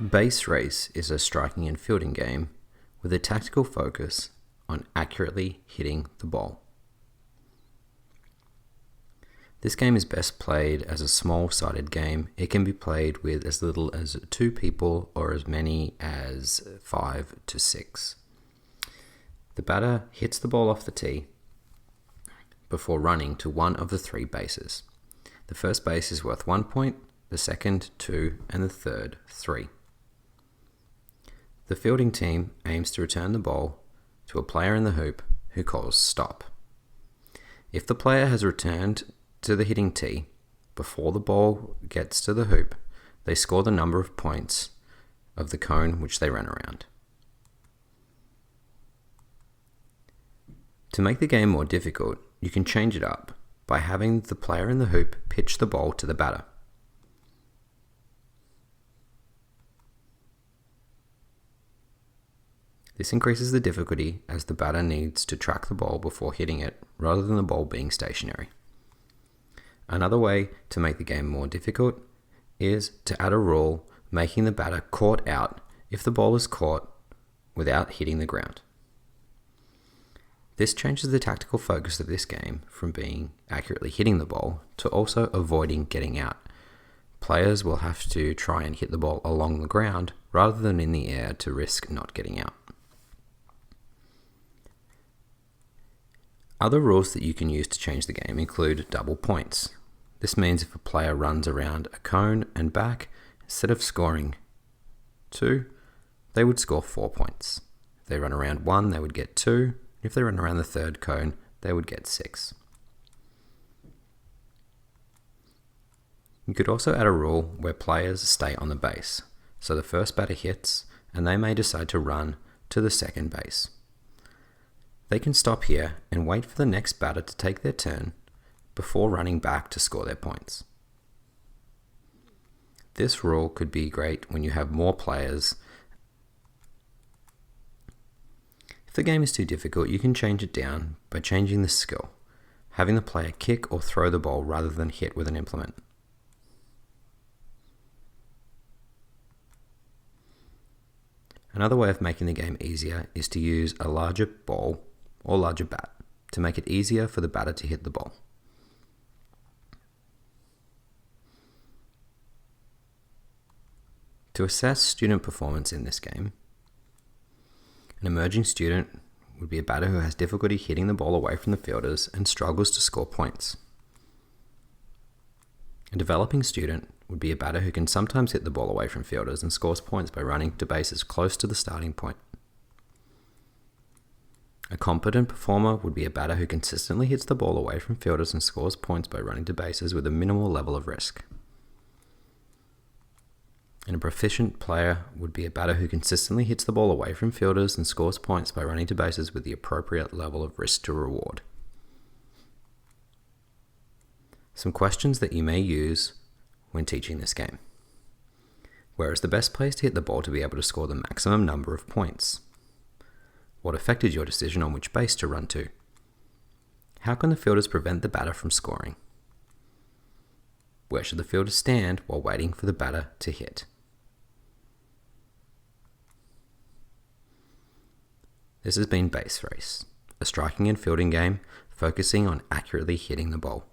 Base race is a striking and fielding game with a tactical focus on accurately hitting the ball. This game is best played as a small-sided game. It can be played with as little as 2 people or as many as 5 to 6. The batter hits the ball off the tee before running to one of the 3 bases. The first base is worth 1 point, the second 2, and the third 3. The fielding team aims to return the ball to a player in the hoop who calls stop. If the player has returned to the hitting tee before the ball gets to the hoop, they score the number of points of the cone which they ran around. To make the game more difficult, you can change it up by having the player in the hoop pitch the ball to the batter. This increases the difficulty as the batter needs to track the ball before hitting it rather than the ball being stationary. Another way to make the game more difficult is to add a rule making the batter caught out if the ball is caught without hitting the ground. This changes the tactical focus of this game from being accurately hitting the ball to also avoiding getting out. Players will have to try and hit the ball along the ground rather than in the air to risk not getting out. Other rules that you can use to change the game include double points. This means if a player runs around a cone and back, instead of scoring 2, they would score 4 points. If they run around 1, they would get 2. If they run around the third cone, they would get 6. You could also add a rule where players stay on the base. So the first batter hits, and they may decide to run to the second base. They can stop here and wait for the next batter to take their turn before running back to score their points. This rule could be great when you have more players. If the game is too difficult, you can change it down by changing the skill, having the player kick or throw the ball rather than hit with an implement. Another way of making the game easier is to use a larger ball or larger bat to make it easier for the batter to hit the ball. To assess student performance in this game, an emerging student would be a batter who has difficulty hitting the ball away from the fielders and struggles to score points. A developing student would be a batter who can sometimes hit the ball away from fielders and scores points by running to bases close to the starting point. A competent performer would be a batter who consistently hits the ball away from fielders and scores points by running to bases with a minimal level of risk. And a proficient player would be a batter who consistently hits the ball away from fielders and scores points by running to bases with the appropriate level of risk to reward. Some questions that you may use when teaching this game. Where is the best place to hit the ball to be able to score the maximum number of points? What affected your decision on which base to run to? How can the fielders prevent the batter from scoring? Where should the fielders stand while waiting for the batter to hit? This has been Base Race, a striking and fielding game focusing on accurately hitting the ball.